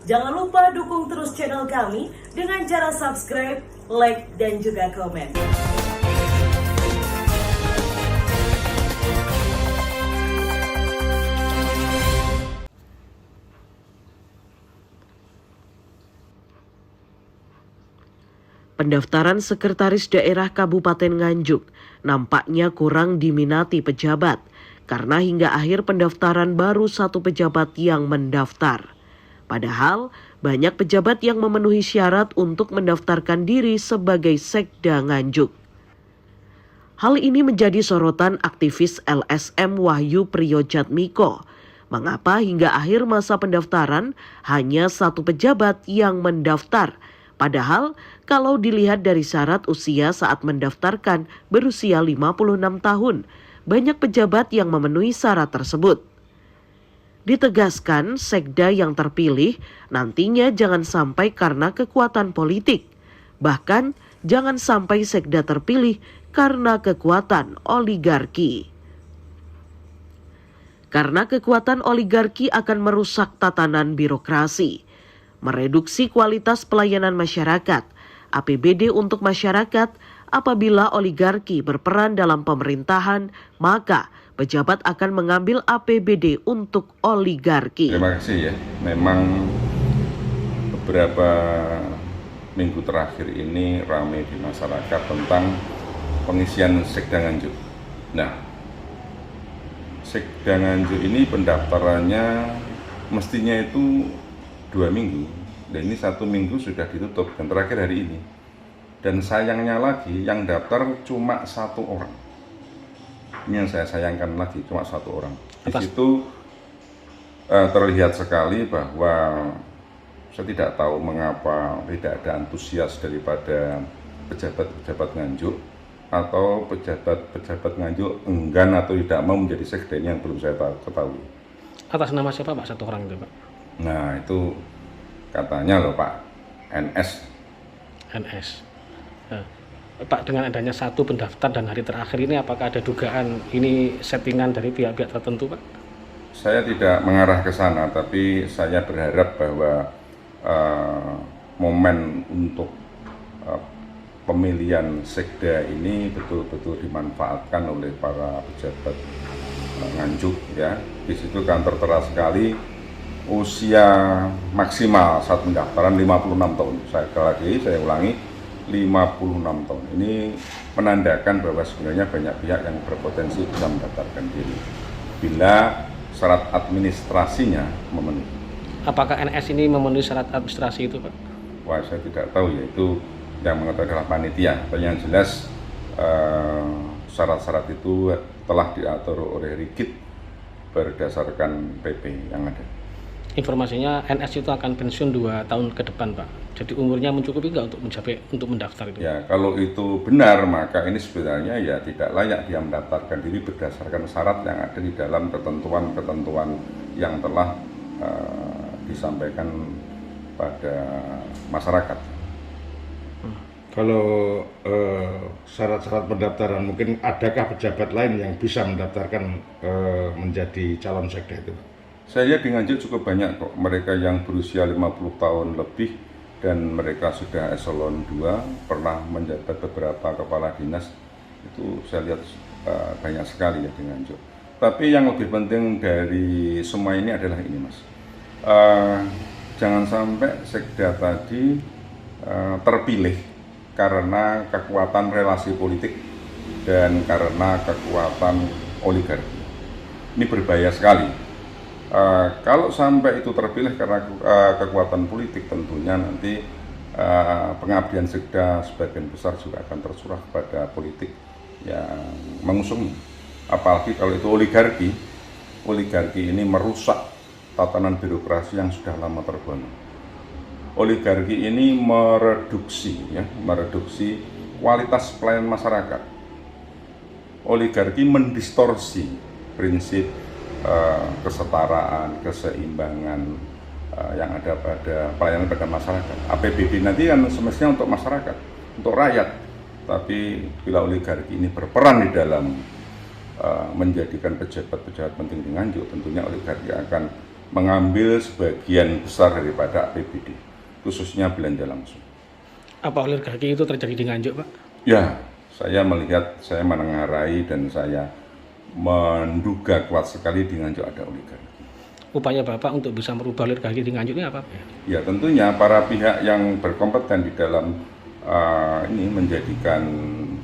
Jangan lupa dukung terus channel kami dengan cara subscribe, like, dan juga komen. Pendaftaran Sekretaris Daerah Kabupaten Nganjuk nampaknya kurang diminati pejabat karena hingga akhir pendaftaran baru 1 pejabat yang mendaftar. Padahal banyak pejabat yang memenuhi syarat untuk mendaftarkan diri sebagai Sekda Nganjuk. Hal ini menjadi sorotan aktivis LSM Wahyu Priyojatmiko. Mengapa hingga akhir masa pendaftaran hanya 1 pejabat yang mendaftar? Padahal kalau dilihat dari syarat usia saat mendaftarkan berusia 56 tahun, banyak pejabat yang memenuhi syarat tersebut. Ditegaskan sekda yang terpilih nantinya jangan sampai karena kekuatan politik. Bahkan jangan sampai sekda terpilih karena kekuatan oligarki. Karena kekuatan oligarki akan merusak tatanan birokrasi, mereduksi kualitas pelayanan masyarakat, APBD untuk masyarakat. Apabila oligarki berperan dalam pemerintahan, maka pejabat akan mengambil APBD untuk oligarki. Terima kasih ya. Memang beberapa minggu terakhir ini ramai di masyarakat tentang pengisian Sekda Nganjuk. Nah, Sekda Nganjuk ini pendaftarannya mestinya itu 2 minggu, dan ini 1 minggu sudah ditutup dan terakhir hari ini. Dan sayangnya lagi yang daftar cuma 1 orang. Ini yang saya sayangkan lagi, cuma 1 orang. Di situ terlihat sekali bahwa saya tidak tahu mengapa tidak ada antusias daripada pejabat-pejabat Nganjuk, atau pejabat-pejabat Nganjuk enggan atau tidak mau menjadi sekda, ini yang belum saya ketahui. Atas nama siapa Pak 1 orang itu Pak? Nah itu katanya loh Pak, NS. Nah, Pak, dengan adanya 1 pendaftar dan hari terakhir ini, apakah ada dugaan ini settingan dari pihak-pihak tertentu Pak? Saya tidak mengarah ke sana, tapi saya berharap bahwa momen untuk pemilihan sekda ini betul-betul dimanfaatkan oleh para pejabat Nganjuk ya. Di situ kan tertera sekali usia maksimal saat pendaftaran 56 tahun. Saya ulangi, 56 tahun. Ini menandakan bahwa sebenarnya banyak pihak yang berpotensi bisa mendaftarkan diri bila syarat administrasinya memenuhi. Apakah NS ini memenuhi syarat administrasi itu Pak? Wah, saya tidak tahu ya, itu yang mengetahui adalah panitia. Tapi yang jelas syarat-syarat itu telah diatur oleh rigid berdasarkan PP yang ada. Informasinya NS itu akan pensiun 2 tahun ke depan Pak. Jadi umurnya mencukupi nggak untuk mendaftar itu? Ya, kalau itu benar maka ini sebenarnya ya tidak layak dia mendaftarkan diri berdasarkan syarat yang ada di dalam ketentuan-ketentuan yang telah disampaikan pada masyarakat. Kalau syarat-syarat pendaftaran, mungkin adakah pejabat lain yang bisa mendaftarkan menjadi calon sekda itu? Saya di Nganjuk cukup banyak kok, mereka yang berusia 50 tahun lebih dan mereka sudah eselon 2, pernah menjabat beberapa kepala dinas. Itu saya lihat banyak sekali ya di Nganjuk. Tapi yang lebih penting dari semua ini adalah ini Mas, jangan sampai sekda tadi terpilih karena kekuatan relasi politik dan karena kekuatan oligarki. Ini berbahaya sekali. Kalau sampai itu terpilih karena kekuatan politik, tentunya nanti pengabdian sekda sebagian besar juga akan tercurah pada politik yang mengusungnya. Apalagi kalau itu oligarki ini merusak tatanan birokrasi yang sudah lama terbangun. Oligarki ini mereduksi kualitas pelayanan masyarakat. Oligarki mendistorsi prinsip kesetaraan, keseimbangan yang ada pada pelayanan pada masyarakat. APBD nanti kan semestinya untuk masyarakat, untuk rakyat. Tapi bila oligarki ini berperan di dalam menjadikan pejabat-pejabat penting di Nganjuk, tentunya oligarki akan mengambil sebagian besar daripada APBD, khususnya belanja langsung. Apa oligarki itu terjadi di Nganjuk, Pak? Ya, saya melihat, saya menengarai dan saya menduga kuat sekali di Nganjuk ada oligarki. Upaya Bapak untuk bisa merubah oligarki di Nganjuk ini apa? Ya, tentunya para pihak yang berkompeten di dalam ini menjadikan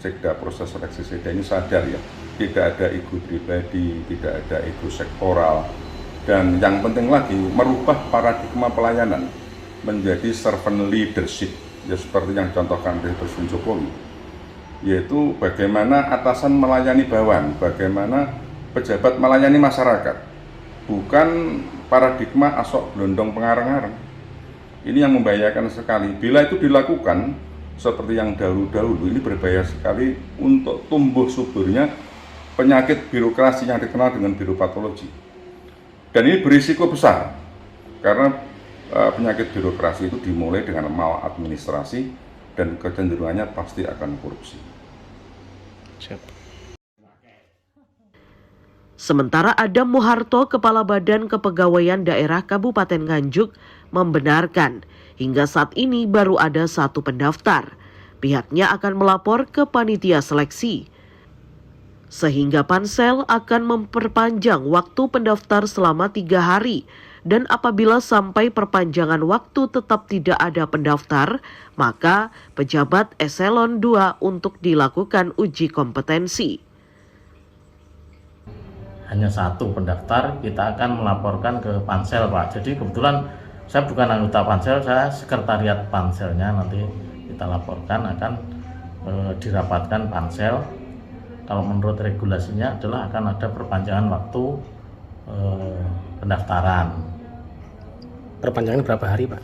sekda proses seleksi sekda ini sadar ya, tidak ada ego pribadi, tidak ada ego sektoral, dan yang penting lagi merubah paradigma pelayanan menjadi servant leadership, ya seperti yang dicontohkan oleh Presiden Jokowi, yaitu bagaimana atasan melayani bawahan, bagaimana pejabat melayani masyarakat, bukan paradigma asok blondong pengarang-arang. Ini yang membahayakan sekali. Bila itu dilakukan seperti yang dahulu-dahulu, ini berbahaya sekali untuk tumbuh suburnya penyakit birokrasi yang dikenal dengan biropatologi. Dan ini berisiko besar karena penyakit birokrasi itu dimulai dengan maladministrasi dan kecenderungannya pasti akan korupsi. Siap. Sementara Adam Muharto, Kepala Badan Kepegawaian Daerah Kabupaten Nganjuk, membenarkan hingga saat ini baru ada 1 pendaftar. Pihaknya akan melapor ke panitia seleksi, sehingga pansel akan memperpanjang waktu pendaftar selama 3 hari. Dan apabila sampai perpanjangan waktu tetap tidak ada pendaftar, maka pejabat eselon 2 untuk dilakukan uji kompetensi. Hanya 1 pendaftar, kita akan melaporkan ke pansel, Pak. Jadi kebetulan saya bukan anggota pansel, saya sekretariat panselnya. Nanti kita laporkan, akan dirapatkan pansel. Kalau menurut regulasinya adalah akan ada perpanjangan waktu pendaftaran. Perpanjangan berapa hari, Pak?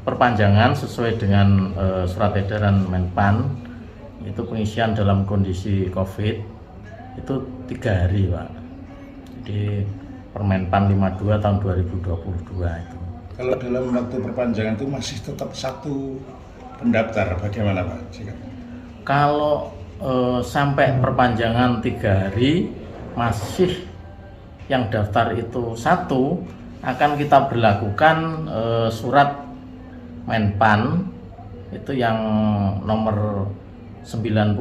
Perpanjangan sesuai dengan surat edaran Menpan, itu pengisian dalam kondisi COVID itu 3 hari, Pak. Jadi Permenpan 52 tahun 2022 itu. Kalau dalam waktu perpanjangan itu masih tetap 1 pendaftar, bagaimana Pak? Kalau sampai perpanjangan 3 hari masih yang daftar itu 1, akan kita berlakukan surat Menpan itu yang nomor 91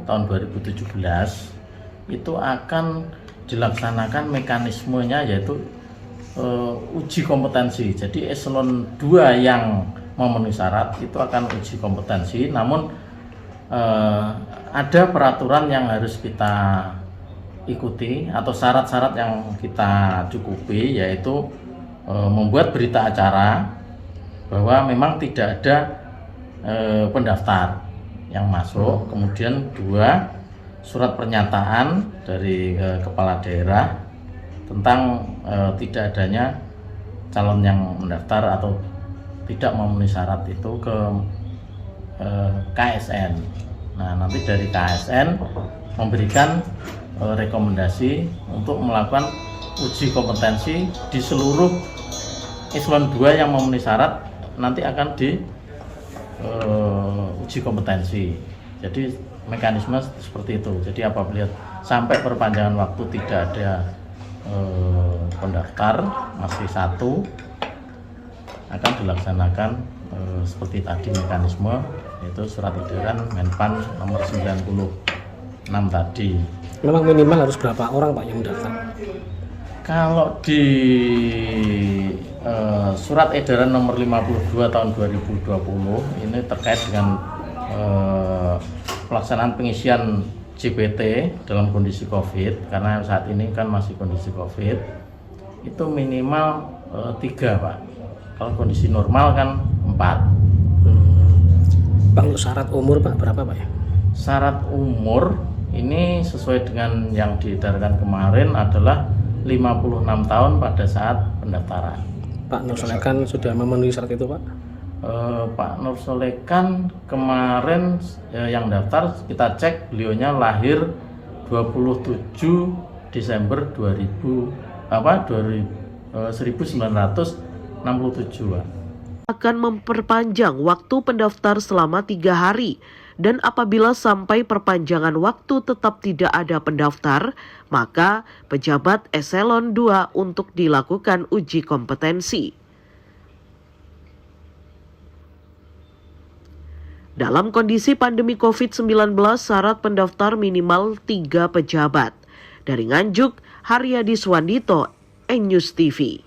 tahun 2017, itu akan dilaksanakan mekanismenya yaitu uji kompetensi. Jadi eselon 2 yang memenuhi syarat itu akan uji kompetensi, namun ada peraturan yang harus kita ikuti atau syarat-syarat yang kita cukupi, yaitu membuat berita acara bahwa memang tidak ada pendaftar yang masuk, kemudian 2 surat pernyataan dari kepala daerah tentang tidak adanya calon yang mendaftar atau tidak memenuhi syarat itu ke KSN. Nah, nanti dari KSN memberikan rekomendasi untuk melakukan uji kompetensi di seluruh eselon 2 yang memenuhi syarat, nanti akan di uji kompetensi. Jadi mekanisme seperti itu. Jadi apabila sampai perpanjangan waktu tidak ada pendaftar, masih 1, akan dilaksanakan seperti tadi mekanisme, yaitu surat edaran Menpan nomor 96 tadi. Memang minimal harus berapa orang, Pak, yang mendaftar? Kalau di surat edaran nomor 52 tahun 2020 ini terkait dengan pelaksanaan pengisian JPT dalam kondisi COVID, karena saat ini kan masih kondisi COVID, itu minimal 3, Pak. Kalau kondisi normal kan 4. Pak, untuk syarat umur, Pak, berapa, Pak, ya? Syarat umur ini sesuai dengan yang diedarkan kemarin adalah 56 tahun pada saat pendaftaran. Pak Nur Solekan sudah memenuhi syarat itu, Pak? Pak Nur Solekan kemarin yang daftar kita cek beliaunya lahir 27 Desember 1967, Pak. Akan memperpanjang waktu pendaftar selama 3 hari dan apabila sampai perpanjangan waktu tetap tidak ada pendaftar, maka pejabat eselon 2 untuk dilakukan uji kompetensi. Dalam kondisi pandemi COVID-19, syarat pendaftar minimal 3 pejabat. Dari Nganjuk, Haryadi Swandito, News TV.